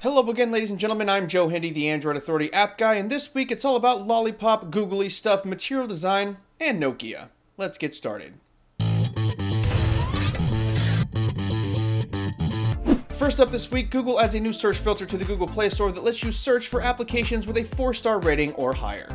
Hello again, ladies and gentlemen, I'm Joe Hindy, the Android Authority app guy, and this week it's all about lollipop, googly stuff, material design, and Nokia. Let's get started. First up this week, Google adds a new search filter to the Google Play Store that lets you search for applications with a 4-star rating or higher.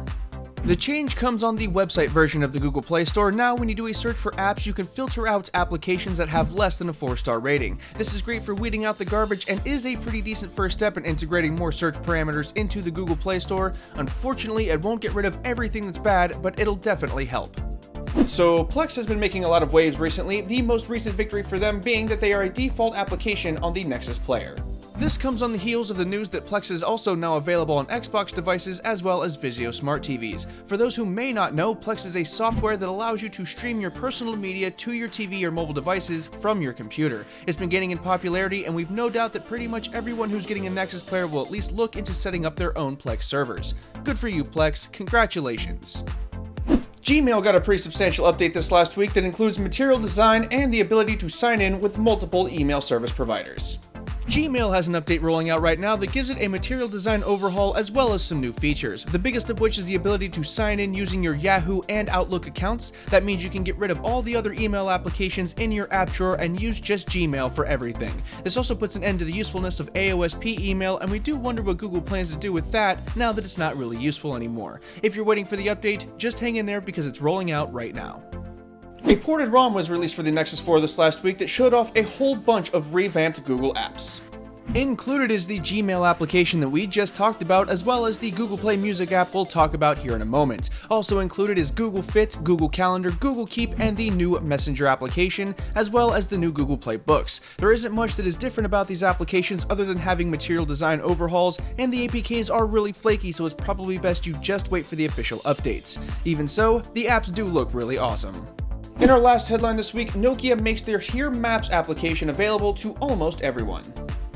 The change comes on the website version of the Google Play Store. Now when you do a search for apps, you can filter out applications that have less than a 4-star rating. This is great for weeding out the garbage and is a pretty decent first step in integrating more search parameters into the Google Play Store. Unfortunately, it won't get rid of everything that's bad, but it'll definitely help. So Plex has been making a lot of waves recently, the most recent victory for them being that they are a default application on the Nexus player. This comes on the heels of the news that Plex is also now available on Xbox devices as well as Vizio smart TVs. For those who may not know, Plex is a software that allows you to stream your personal media to your TV or mobile devices from your computer. It's been gaining in popularity, and we've no doubt that pretty much everyone who's getting a Nexus player will at least look into setting up their own Plex servers. Good for you, Plex. Congratulations. Gmail got a pretty substantial update this last week that includes material design and the ability to sign in with multiple email service providers. Gmail has an update rolling out right now that gives it a material design overhaul as well as some new features, the biggest of which is the ability to sign in using your Yahoo and Outlook accounts. That means you can get rid of all the other email applications in your app drawer and use just Gmail for everything. This also puts an end to the usefulness of AOSP email, and we do wonder what Google plans to do with that now that it's not really useful anymore. If you're waiting for the update, just hang in there because it's rolling out right now. A ported ROM was released for the Nexus 4 this last week that showed off a whole bunch of revamped Google apps. Included is the Gmail application that we just talked about, as well as the Google Play Music app we'll talk about here in a moment. Also included is Google Fit, Google Calendar, Google Keep, and the new Messenger application, as well as the new Google Play Books. There isn't much that is different about these applications other than having material design overhauls, and the APKs are really flaky, so it's probably best you just wait for the official updates. Even so, the apps do look really awesome. In our last headline this week, Nokia makes their Here Maps application available to almost everyone.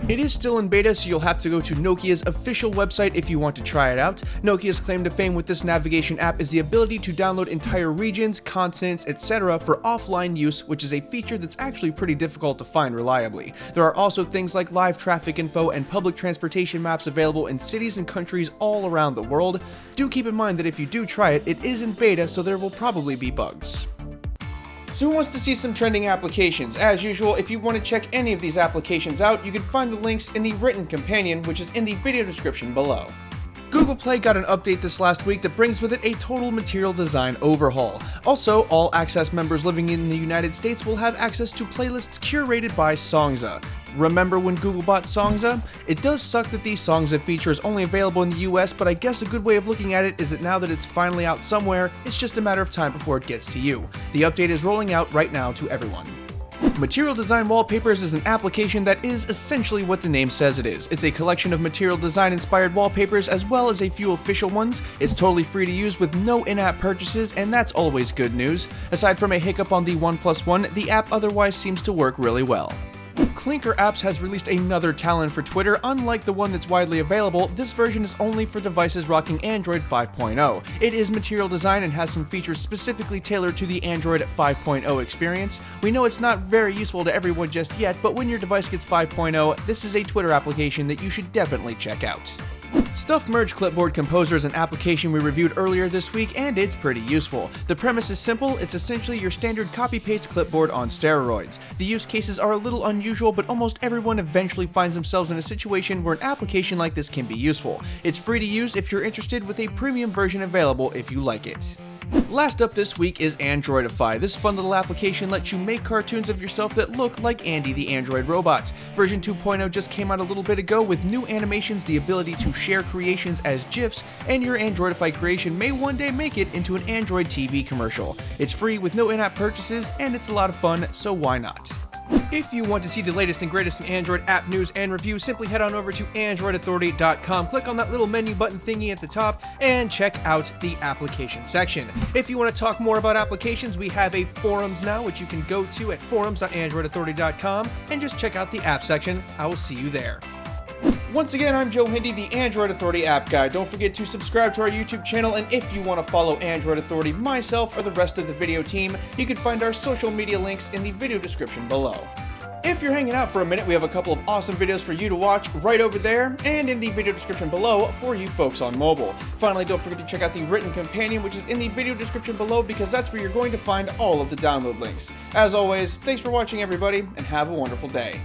It is still in beta, so you'll have to go to Nokia's official website if you want to try it out. Nokia's claim to fame with this navigation app is the ability to download entire regions, continents, etc. for offline use, which is a feature that's actually pretty difficult to find reliably. There are also things like live traffic info and public transportation maps available in cities and countries all around the world. Do keep in mind that if you do try it, it is in beta, so there will probably be bugs. So who wants to see some trending applications? As usual, if you want to check any of these applications out, you can find the links in the written companion, which is in the video description below. Google Play got an update this last week that brings with it a total material design overhaul. Also, all Access members living in the United States will have access to playlists curated by Songza. Remember when Google bought Songza? It does suck that the Songza feature is only available in the US, but I guess a good way of looking at it is that now that it's finally out somewhere, it's just a matter of time before it gets to you. The update is rolling out right now to everyone. Material Design Wallpapers is an application that is essentially what the name says it is. It's a collection of material design inspired wallpapers as well as a few official ones. It's totally free to use with no in-app purchases, and that's always good news. Aside from a hiccup on the 1+1, the app otherwise seems to work really well. Clinker Apps has released another Talon for Twitter. Unlike the one that's widely available, this version is only for devices rocking Android 5.0. It is material design and has some features specifically tailored to the Android 5.0 experience. We know it's not very useful to everyone just yet, but when your device gets 5.0, this is a Twitter application that you should definitely check out. Stuff Merge Clipboard Composer is an application we reviewed earlier this week, and it's pretty useful. The premise is simple. It's essentially your standard copy-paste clipboard on steroids. The use cases are a little unusual, but almost everyone eventually finds themselves in a situation where an application like this can be useful. It's free to use if you're interested, with a premium version available if you like it. Last up this week is Androidify. This fun little application lets you make cartoons of yourself that look like Andy the Android robot. Version 2.0 just came out a little bit ago with new animations, the ability to share creations as GIFs, and your Androidify creation may one day make it into an Android TV commercial. It's free with no in-app purchases, and it's a lot of fun, so why not? If you want to see the latest and greatest in Android app news and reviews, simply head on over to AndroidAuthority.com, click on that little menu button thingy at the top, and check out the application section. If you want to talk more about applications, we have a forums now, which you can go to at forums.AndroidAuthority.com and just check out the app section. I will see you there. Once again, I'm Joe Hindy, the Android Authority app guy. Don't forget to subscribe to our YouTube channel, and if you want to follow Android Authority, myself, or the rest of the video team, you can find our social media links in the video description below. If you're hanging out for a minute, we have a couple of awesome videos for you to watch right over there and in the video description below for you folks on mobile. Finally, don't forget to check out the written companion, which is in the video description below, because that's where you're going to find all of the download links. As always, thanks for watching everybody, and have a wonderful day.